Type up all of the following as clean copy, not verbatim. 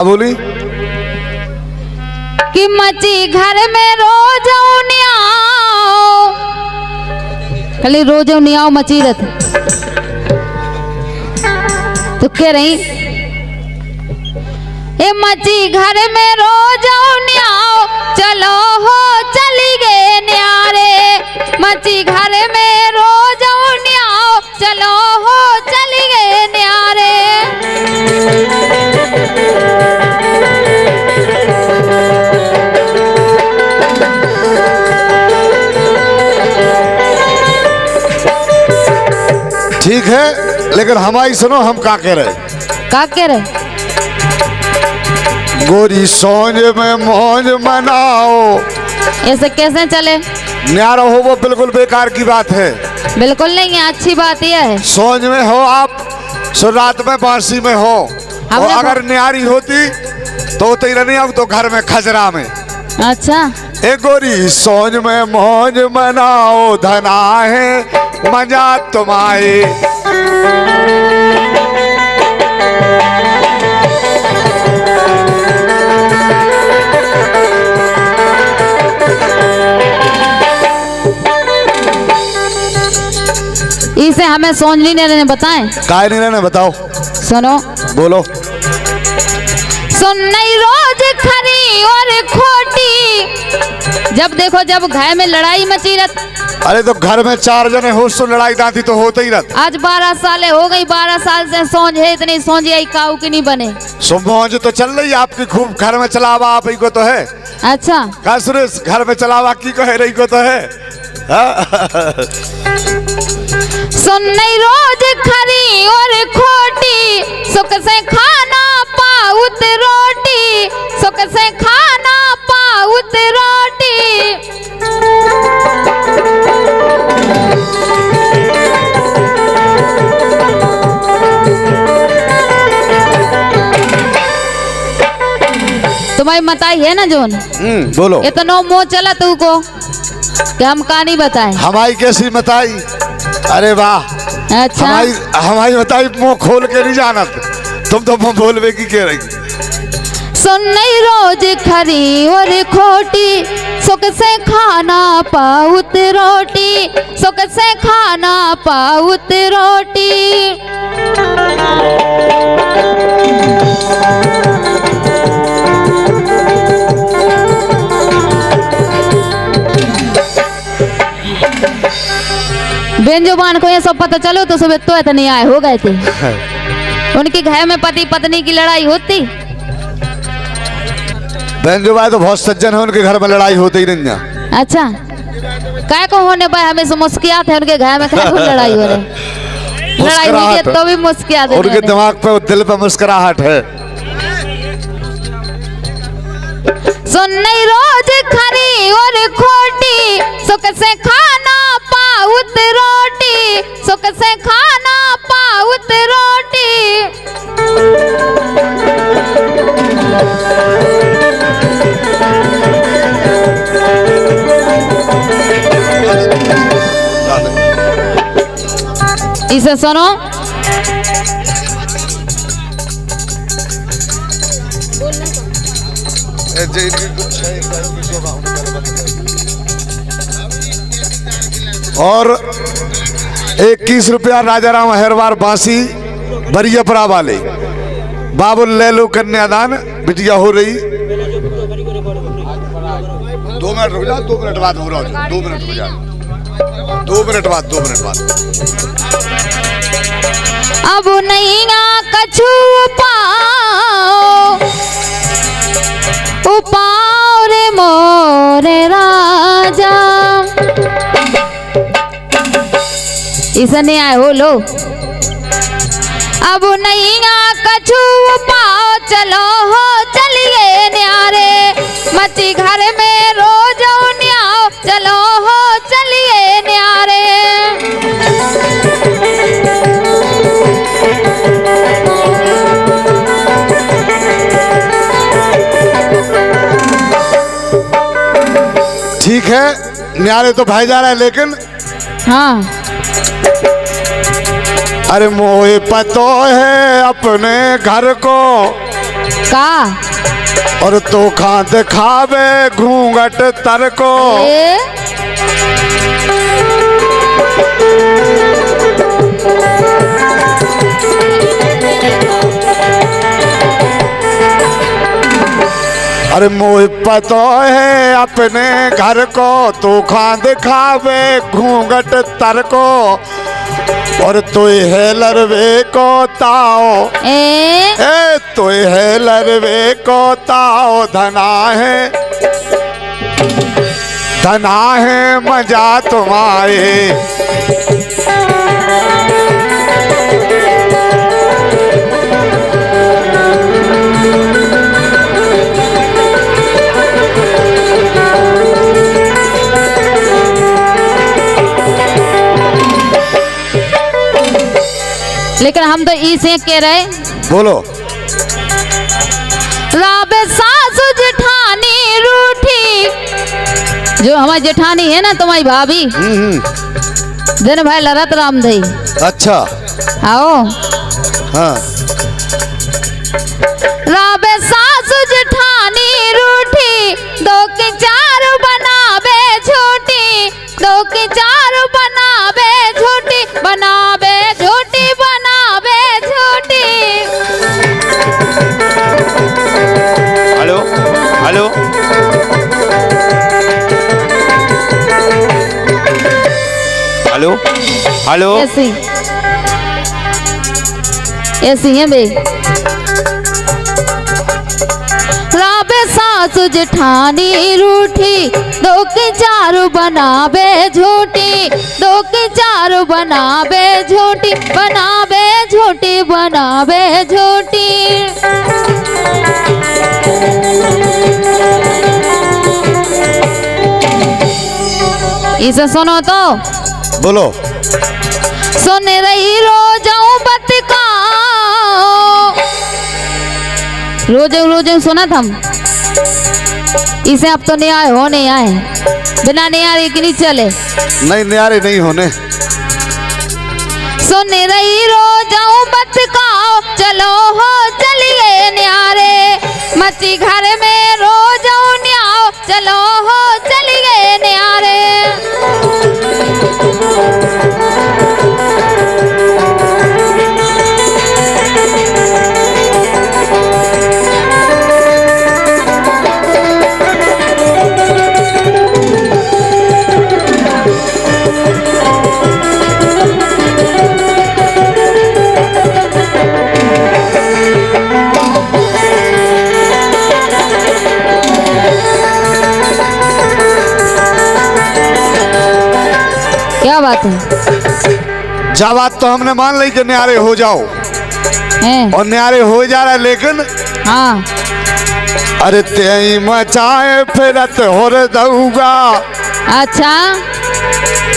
बोली कि मची घर में रोज खाली रोज आओ मची रथ तो कह रही ए मची घर में रोज आओ चलो हो चली गए न्यारे मची घर में रोज आओ चलो हो चली गए न्यारे ठीक है, लेकिन हमारी सुनो, हम का कह रहे? का कह रहे? गोरी सोंझ में मौज मनाओ। ऐसे कैसे चले? न्यारा हो वो बिल्कुल बेकार की बात है। बिल्कुल नहीं है, अच्छी बात यह है। सोंझ में हो आप, सो रात में बांसी में हो, और अगर न्यारी होती तो नहीं, अब तो घर में खजरा में। अच्छा, ए गोरी सोंझ में मौज मनाओ, धना है मजा तुम्हारे। इसे हमें सोंझनी ने बताएं। काय नहीं रहने बताओ। सुनो, बोलो। सुन नहीं रोज खरी और खोटी, जब देखो जब घर में लड़ाई मची रहती। अरे तो घर में 4 जने हो तो लड़ाई दाती तो होते ही रहती। आज 12 साल हो गई, 12 साल से सोंझ है, इतनी सोंझ आई काऊ की नहीं बने। मौज तो चल रही आपकी खूब, घर में चलावा आप ही को तो है। अच्छा, का सुरेश, घर में चलावा की कहे रही को तो है। सुन नहीं रोज खरी और खोटी, सुख से खाना पाउत रोटी, सुख से खाना पाउत रोटी। तुम्हारी मताई है ना जोन? बोलो। इतना मोह चला तू को कि हम कहानी बताएं। हमारी कैसी मताई? अरे वाह। अच्छा, हमारी बताई मुंह खोल के नहीं जानत, तुम तो मुंह बोलवे की कह रही। सुन नहीं रोज खरी और खोटी, सुख से खाना पाउत रोटी, सुख से खाना पाउत रोटी। बेंजुबान को ये सब पता चलो तो सुबह तो इतने आए हो गए थे। उनके घर में पति पत्नी की लड़ाई होती। बेंजुबान तो बहुत सज्जन है, उनके घर में लड़ाई होती ही नहीं है। अच्छा, काय को होने पर हमें से मुस्कियात है, उनके घर में काय को लड़ाई हो रही? लड़ाई हुई है तो भी मुस्कियात है। उनके दिमाग पे, दिल पे मुस्कुराहट है। सुन नहीं रोज खरी और खोटी, सुख से खाना पाउत रोटी, सुख से खाना पाउत रोटी। इसे सुनो। और 21 रुपया राजाराम हेरवार बांसी बरियापरा वाले बाबुल ले लो कन्यादान, बिटिया हो रही। 2 मिनट रुक जाओ, 2 मिनट बाद हो रहा है। 2 मिनट हो जाए, 2 मिनट बाद, 2 मिनट बाद। अब नहीं ना कछु उपाओ रे मोरे राजा। इसे नहीं आए हो लो। अब नहीं ना कछु उपाओ, चलो हो चलिए न्यारे, मची घर में रोज न्याओ, चलो हो चलिए न्यारे। ठीक है, न्यारे तो भाई जा रहा है, लेकिन हाँ, अरे मोहे पतो है अपने घर को, का और तो खा दिखावे घूंघट तर को। ए? अरे मोह पतो है अपने घर को, तो खा दिखावे घूंघट तर को। और तो है लरवे को ताओ ए तो है लरवे को ताओ। धना है मजा तुम्हारे। लेकिन हम तो इसे कह रहे। बोलो। राबे सासु जेठानी रूठी, जो हमारी जेठानी है ना तुम्हारी भाभी, दिन भाई लरत राम दई। अच्छा आओ। हाँ। राबे सासु जेठानी रूठी, दो की चार बनावे झूठी, दो की चार बनावे झूठी, बनावे झूठी, बनावे झूठी। Hello hello hello hello. ऐसी है बे। राबे सासु जेठानी रूठी, दो की चार बनावे झूठी, दो की चार बनावे झूठी, बनावे झूठी, बनावे झूठी। इसे सुनो तो। बोलो। सुन रही रोजाऊ बतका, रोज सुना था हम। इसे अब तो नहीं आए हो, नहीं आए बिना नहीं आ रही कि नहीं चले। नहीं न्यारे नहीं होने। सुन रही रोजाऊ बतका, चलो हो चलिए न्यारे, मची घर में रोजाऊ न्याओ, चलो हो चलिए न्यारे। क्या बात है? जा बात तो हमने मान ली कि न्यारे हो जाओ हैं? और न्यारे हो जा रहा है, लेकिन हाँ। अरे तेई मचाए फिरत हो दऊगा। अच्छा।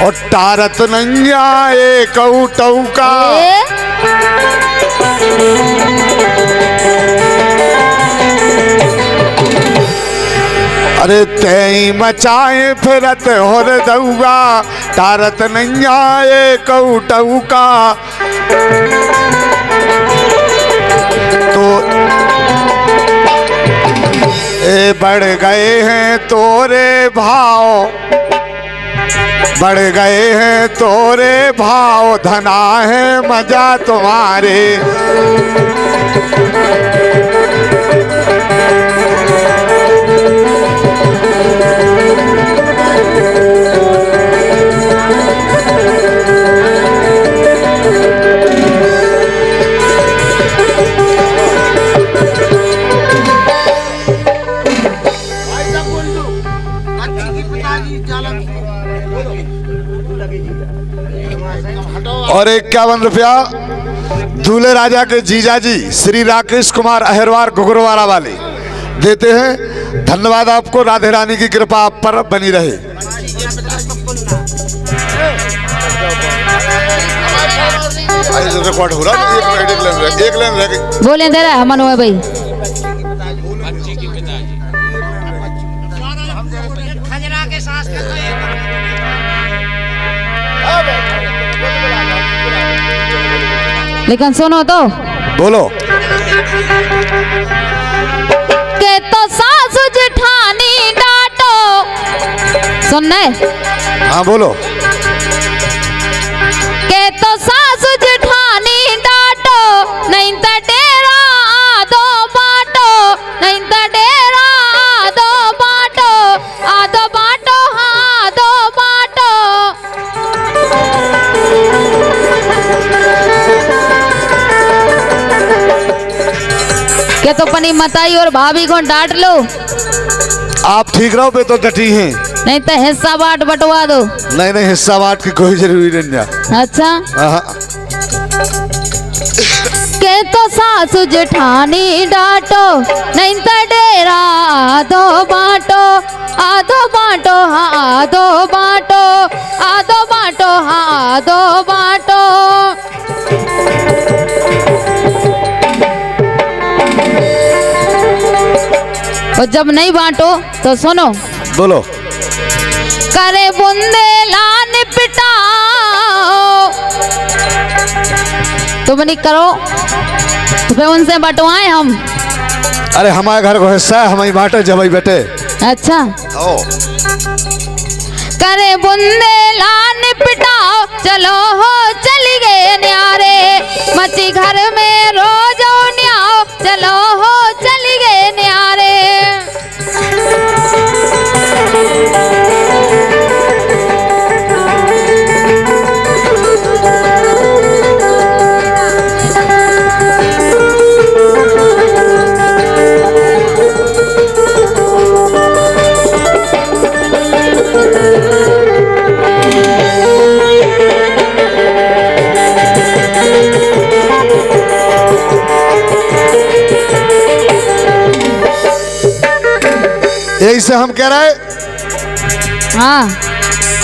और टारत नैया एक टौका। अरे तेई मचाए फिरत हो दऊगा, टारत नैया एक टौका। तो ए बढ़ गए हैं तोरे भाव, बढ़ गए हैं तोरे भाव, धना है मजा तुम्हारे। और 51 रुपया दूल्हे राजा के जीजाजी श्री राकेश कुमार अहिरवार घुघरवाड़ा वाले देते हैं। धन्यवाद आपको। राधे रानी की कृपा आप पर बनी रहे। रिकॉर्ड हो रहा है। एक लाइन रह गई। बोले दे रहा है हमन हुआ भाई। लेकिन सुनो तो। बोलो। के तो सासू जेठानी डांटो। सुनने हाँ बोलो। के तो सासू जेठानी डांटो, नहीं तो डेरा आधो बाटो, नहीं तो डेरा आधो बाटो, आधो बाटो हाँ आधो बाटो। क्या तो अपनी मताई और भाभी को डांट लो। आप ठीक रहो पे तो डटी हैं। नहीं तो हिस्सा बांट बंटवा दो। नहीं नहीं हिस्सा बांट की कोई जरूरी नहीं है। अच्छा हाँ। के तो सासू जेठानी डांटो, नहीं तो डेरा आधो बांटो, आधो बांटो हाँ आधो बांटो, आधो बांटो हाँ आधो बांटो। और जब नहीं बांटो तो सुनो। बोलो। करे बुंदेलान पिटाओ, तुम नहीं करो तो फिर उनसे बंटवाएं हम। अरे हमारे घर को हिस्सा है, हमारी बांटे जब बेटे। अच्छा ओ। करे बुंदेलान पिटाओ, चलो हो चली गए न्यारे, मची घर में रोज न्याओ, चलो हो चली गए न्यारे। यही से हम कह रहे। हाँ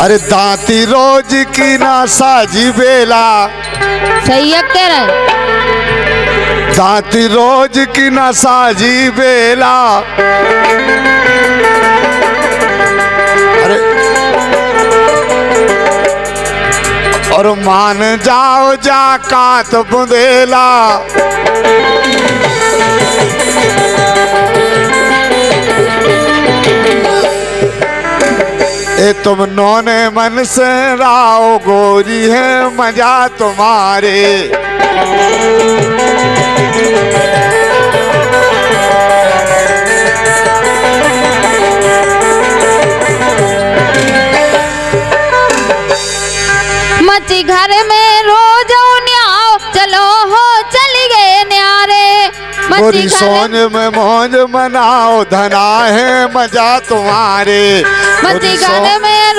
अरे दांती रोज की ना साजी बेला, सही है कह रहे। दांती रोज की ना साजी बेला। अरे और मान जाओ जा कात बुंदेला। ए तुम नौने मन से राओ गोरी है मजा तुम्हारे। मची घर में रोज न्याओ, चलो हो चली गए न्यारे, मची गोरी घर सोन में मौज मनाओ, धना है मजा तुम्हारे। मची गोरी घर में